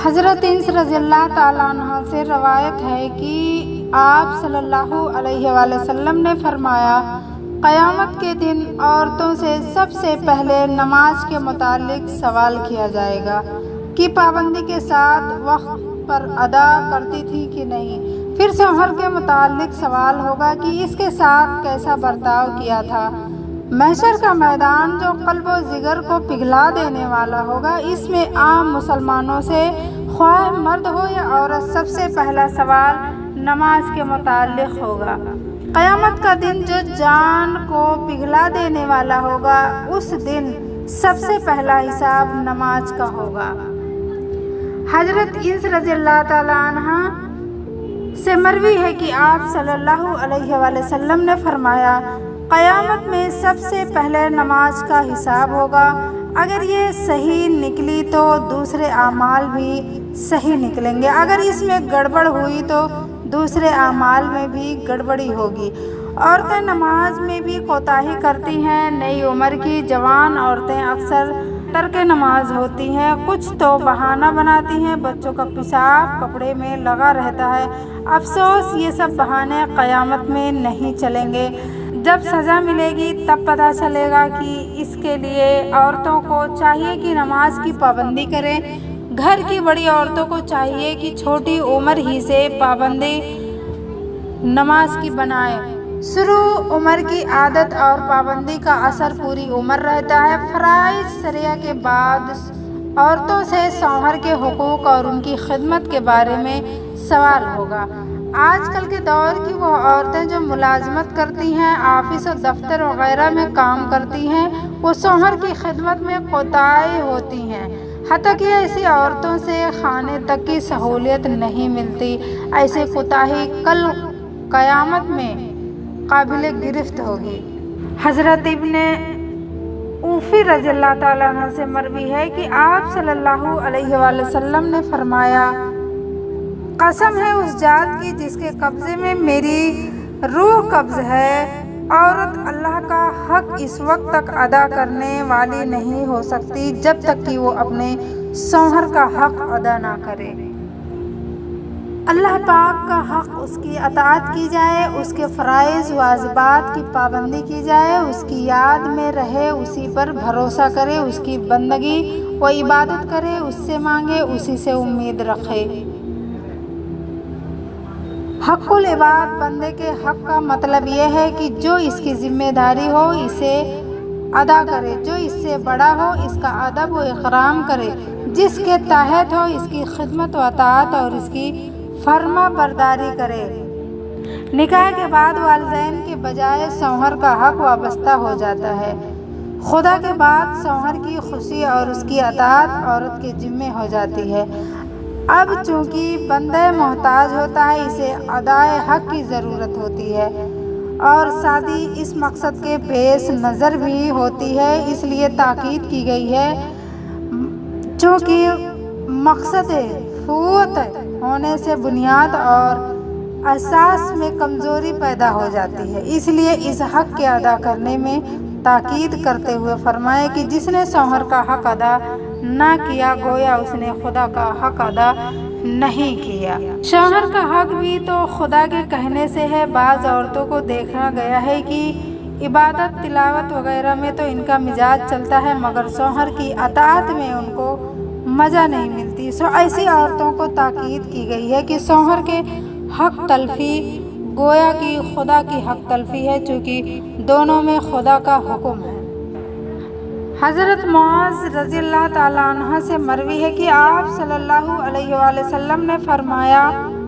حضرت انس رضی اللہ تعالیٰ عنہ سے روایت ہے کہ آپ صلی اللہ علیہ وآلہ وسلم نے فرمایا، قیامت کے دن عورتوں سے سب سے پہلے نماز کے متعلق سوال کیا جائے گا کہ پابندی کے ساتھ وقت پر ادا کرتی تھی کہ نہیں۔ پھر شوہر کے متعلق سوال ہوگا کہ اس کے ساتھ کیسا برتاؤ کیا تھا۔ محشر کا میدان جو قلب و جگر کو پگھلا دینے والا ہوگا، اس میں عام مسلمانوں سے خواہ مرد ہو یا عورت سب سے پہلا سوال نماز کے متعلق ہوگا۔ قیامت کا دن جو جان کو پگھلا دینے والا ہوگا، اس دن سب سے پہلا حساب نماز کا ہوگا۔ حضرت انس رضی اللہ تعالیٰ عنہ سے مروی ہے کہ آپ صلی اللہ علیہ وآلہ وسلم نے فرمایا، قیامت میں سب سے پہلے نماز کا حساب ہوگا۔ اگر یہ صحیح نکلی تو دوسرے اعمال بھی صحیح نکلیں گے، اگر اس میں گڑبڑ ہوئی تو دوسرے اعمال میں بھی گڑبڑی ہوگی۔ عورتیں نماز میں بھی کوتاہی کرتی ہیں۔ نئی عمر کی جوان عورتیں اکثر ترک نماز ہوتی ہیں، کچھ تو بہانہ بناتی ہیں، بچوں کا پیشاب کپڑے میں لگا رہتا ہے۔ افسوس، یہ سب بہانے قیامت میں نہیں چلیں گے۔ جب سزا ملے گی تب پتہ چلے گا کہ اس کے لیے عورتوں کو چاہیے کہ نماز کی پابندی کریں۔ گھر کی بڑی عورتوں کو چاہیے کہ چھوٹی عمر ہی سے پابندی نماز کی بنائیں۔ شروع عمر کی عادت اور پابندی کا اثر پوری عمر رہتا ہے۔ فرائض شرعیہ کے بعد عورتوں سے شوہر کے حقوق اور ان کی خدمت کے بارے میں سوال ہوگا۔ آج کل کے دور کی وہ عورتیں جو ملازمت کرتی ہیں، آفس و دفتر وغیرہ میں کام کرتی ہیں، وہ شوہر کی خدمت میں کوتاہی ہوتی ہیں، حتیٰ کہ ایسی عورتوں سے کھانے تک کی سہولت نہیں ملتی۔ ایسی کوتاہی کل قیامت میں قابل گرفت ہوگی۔ حضرت ابن اوفی رضی اللہ تعالیٰ عنہ سے مروی ہے کہ آپ صلی اللہ علیہ وآلہ وسلم نے فرمایا، قسم ہے اس ذات کی جس کے قبضے میں میری روح قبض ہے، عورت اللہ کا حق اس وقت تک ادا کرنے والی نہیں ہو سکتی جب تک کہ وہ اپنے شوہر کا حق ادا نہ کرے۔ اللہ پاک کا حق اس کی اطاعت کی جائے، اس کے فرائض واجبات کی پابندی کی جائے، اس کی یاد میں رہے، اسی پر بھروسہ کرے، اس کی بندگی و عبادت کرے، اس سے مانگے، اسی سے امید رکھے۔ حق العباد، بندے کے حق کا مطلب یہ ہے کہ جو اس کی ذمہ داری ہو اسے ادا کرے، جو اس سے بڑا ہو اس کا ادب و احترام کرے، جس کے تحت ہو اس کی خدمت و اطاعت اور اس کی فرما برداری کرے۔ نکاح کے بعد والدین کے بجائے شوہر کا حق وابستہ ہو جاتا ہے۔ خدا کے بعد شوہر کی خوشی اور اس کی اطاعت عورت کے ذمہ ہو جاتی ہے۔ اب چونکہ بندہ محتاج ہوتا ہے، اسے ادائے حق کی ضرورت ہوتی ہے، اور شادی اس مقصد کے پیش نظر بھی ہوتی ہے، اس لیے تاکید کی گئی ہے۔ چونکہ مقصد فوت ہونے سے بنیاد اور اساس میں کمزوری پیدا ہو جاتی ہے، اس لیے اس حق کے ادا کرنے میں تاکید کرتے ہوئے فرمائے کہ جس نے شوہر کا حق ادا نہ کیا گویا اس نے خدا کا حق ادا نہیں کیا۔ شوہر کا حق بھی تو خدا کے کہنے سے ہے۔ بعض عورتوں کو دیکھا گیا ہے کہ عبادت تلاوت وغیرہ میں تو ان کا مزاج چلتا ہے، مگر شوہر کی اطاعت میں ان کو مزہ نہیں ملتی۔ ایسی عورتوں کو تاکید کی گئی ہے کہ شوہر کے حق تلفی گویا کہ خدا کی حق تلفی ہے، چونکہ دونوں میں خدا کا حکم ہے۔ حضرت معاذ رضی اللہ تعالیٰ عنہ سے مروی ہے کہ آپ صلی اللہ علیہ وآلہ وسلم نے فرمایا،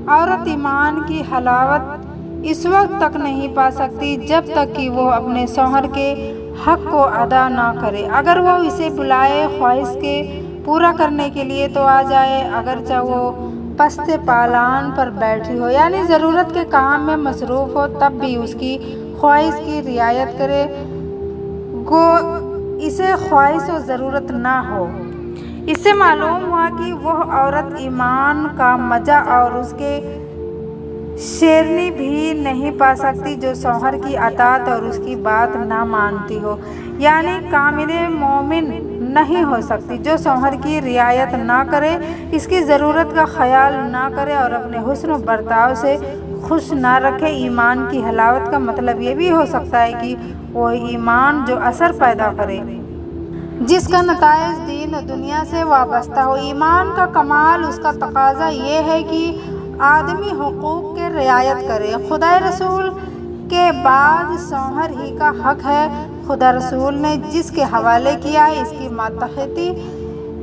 عورت ایمان کی حلاوت اس وقت تک نہیں پا سکتی جب تک کہ وہ اپنے شوہر کے حق کو ادا نہ کرے۔ اگر وہ اسے بلائے خواہش کے پورا کرنے کے لیے تو آ جائے، اگرچہ وہ پست پالان پر بیٹھی ہو، یعنی ضرورت کے کام میں مصروف ہو، تب بھی اس کی خواہش کی رعایت کرے، گو اسے خواہش و ضرورت نہ ہو۔ اس سے معلوم ہوا کہ وہ عورت ایمان کا مزہ اور اس کے شیرنی بھی نہیں پا سکتی جو شوہر کی اطاعت اور اس کی بات نہ مانتی ہو، یعنی کامل مومن نہیں ہو سکتی۔ جو شوہر کی رعایت نہ کرے، اس کی ضرورت کا خیال نہ کرے اور اپنے حسن و برتاؤ سے خوش نہ رکھے، ایمان کی حلاوت کا مطلب یہ بھی ہو سکتا ہے کہ وہ ایمان جو اثر پیدا کرے، جس کا نتائج دین و دنیا سے وابستہ ہو۔ ایمان کا کمال، اس کا تقاضا یہ ہے کہ آدمی حقوق کی رعایت کرے۔ خدا رسول کے بعد شوہر ہی کا حق ہے۔ خدا رسول نے جس کے حوالے کیا ہے، اس کی ماتحتی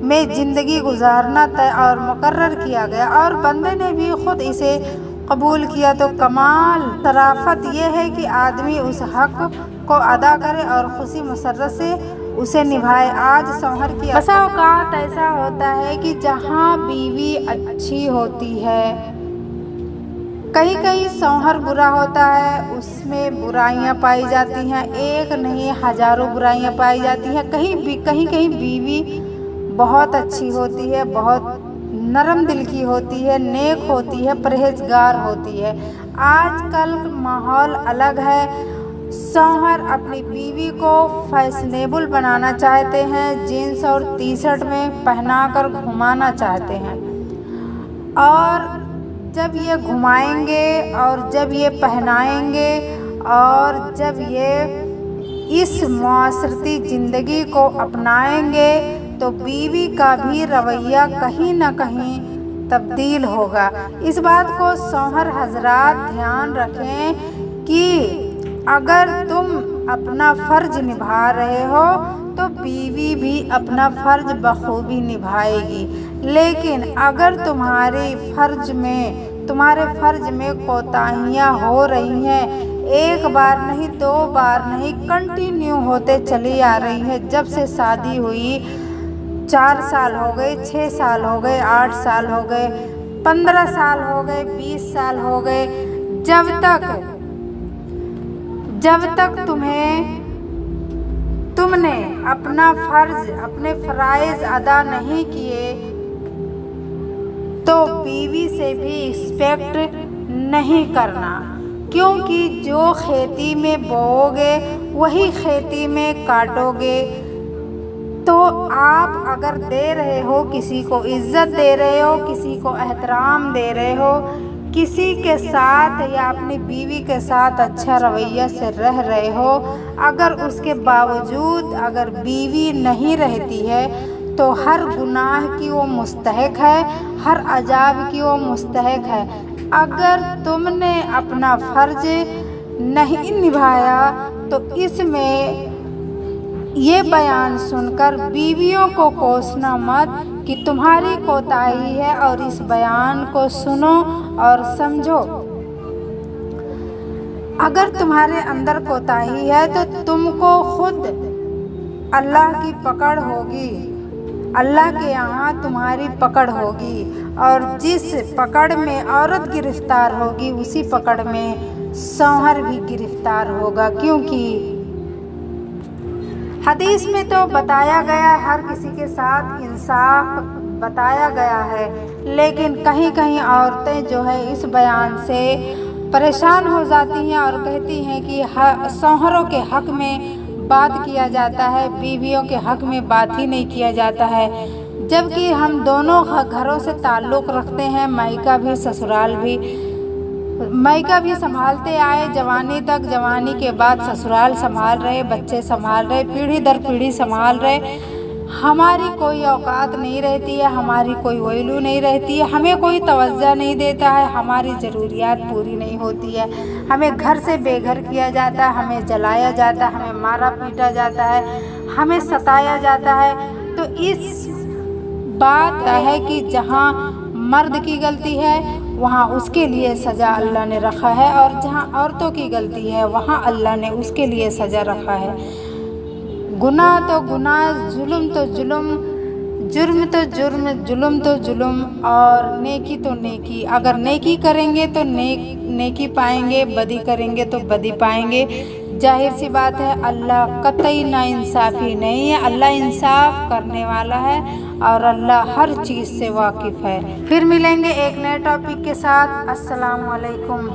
میں زندگی گزارنا طے اور مقرر کیا گیا اور بندے نے بھی خود اسے قبول کیا، تو کمال شرافت یہ ہے کہ آدمی اس حق کو ادا کرے اور خوشی مسرت سے اسے نبھائے۔ آج شوہر کی بسا اوقات ایسا ہوتا ہے کہ جہاں بیوی اچھی ہوتی ہے، کہیں شوہر برا ہوتا ہے، اس میں برائیاں پائی جاتی ہیں، ایک نہیں ہزاروں برائیاں پائی جاتی ہیں۔ کہیں بیوی بہت اچھی ہوتی ہے، بہت نرم دل کی ہوتی ہے، نیک ہوتی ہے، پرہیزگار ہوتی ہے۔ آج کل ماحول الگ ہے، شوہر اپنی بیوی کو فیشنیبل بنانا چاہتے ہیں، جینس اور ٹی شرٹ میں پہنا کر گھمانا چاہتے ہیں، اور جب یہ گھمائیں گے اور جب یہ پہنائیں گے اور جب یہ اس معاشرتی زندگی کو اپنائیں گے تو بیوی کا بھی رویہ کہیں نہ کہیں تبدیل ہوگا۔ اس بات کو شوہر حضرات دھیان رکھیں کہ اگر تم اپنا فرض نبھا رہے ہو تو بیوی بھی اپنا فرض بخوبی نبھائے گی، لیکن اگر تمہارے فرض میں کوتاہیاں ہو رہی ہیں، ایک بار نہیں، دو بار نہیں، کنٹینیو ہوتے چلی آ رہی ہے، جب سے شادی ہوئی 4 سال ہو گئے، 6 سال ہو گئے، 8 سال ہو گئے، 15 سال ہو گئے، 20 سال ہو گئے، جب تک تم نے اپنا فرض، اپنے فرائض ادا نہیں کیے تو بیوی سے بھی ایکسپیکٹ نہیں کرنا، کیونکہ جو کھیتی میں بوؤ گے وہی کھیتی میں کاٹو گے۔ تو آپ اگر دے رہے ہو، کسی کو عزت دے رہے ہو، کسی کو احترام دے رہے ہو، کسی کے ساتھ یا اپنی بیوی کے ساتھ اچھا رویہ سے رہ رہے ہو، اگر اس کے باوجود اگر بیوی نہیں رہتی ہے تو ہر گناہ کی وہ مستحق ہے، ہر عذاب کی وہ مستحق ہے۔ اگر تم نے اپنا فرض نہیں نبھایا تو اس میں یہ بیان سن کر بیویوں کو کوسنا مت کہ تمہاری کوتاہی ہے، اور اس بیان کو سنو اور سمجھو۔ اگر تمہارے اندر کوتاہی ہے تو تم کو خود اللہ کی پکڑ ہوگی، اللہ کے یہاں تمہاری پکڑ ہوگی، اور جس پکڑ میں عورت گرفتار ہوگی اسی پکڑ میں شوہر بھی گرفتار ہوگا، کیونکہ حدیث میں تو بتایا گیا، ہر کسی کے ساتھ انصاف بتایا گیا ہے، لیکن کہیں عورتیں جو ہے اس بیان سے پریشان ہو جاتی ہیں اور کہتی ہیں کہ شوہروں کے حق میں بات کیا جاتا ہے، بیویوں کے حق میں بات ہی نہیں کیا جاتا ہے، جبکہ ہم دونوں گھروں سے تعلق رکھتے ہیں، مائکا بھی سسرال بھی۔ مائکا بھی سنبھالتے آئے جوانی تک، جوانی کے بعد سسرال سنبھال رہے، بچے سنبھال رہے، پیڑھی در پیڑھی سنبھال رہے۔ ہماری کوئی اوقات نہیں رہتی ہے، ہماری کوئی ویلو نہیں رہتی ہے، ہمیں کوئی توجہ نہیں دیتا ہے، ہماری ضروریات پوری نہیں ہوتی ہے، ہمیں گھر سے بے گھر کیا جاتا ہے، ہمیں جلایا جاتا ہے، ہمیں مارا پیٹا جاتا ہے، ہمیں ستایا جاتا ہے۔ تو اس بات ہے کہ جہاں مرد کی غلطی ہے وہاں اس کے لیے سزا اللہ نے رکھا ہے، اور جہاں عورتوں کی غلطی ہے وہاں اللہ نے اس کے لیے سزا رکھا ہے۔ گناہ تو گناہ، ظلم تو ظلم، جرم تو جرم، ظلم تو ظلم، اور نیکی تو نیکی۔ اگر نیکی کریں گے تو نیکی پائیں گے، بدی کریں گے تو بدی پائیں گے۔ ظاہر سی بات ہے، اللہ قطعی ناانصافی نہیں ہے، اللہ انصاف کرنے والا ہے اور اللہ ہر چیز سے واقف ہے۔ پھر ملیں گے ایک نئے ٹاپک کے ساتھ۔ السلام علیکم۔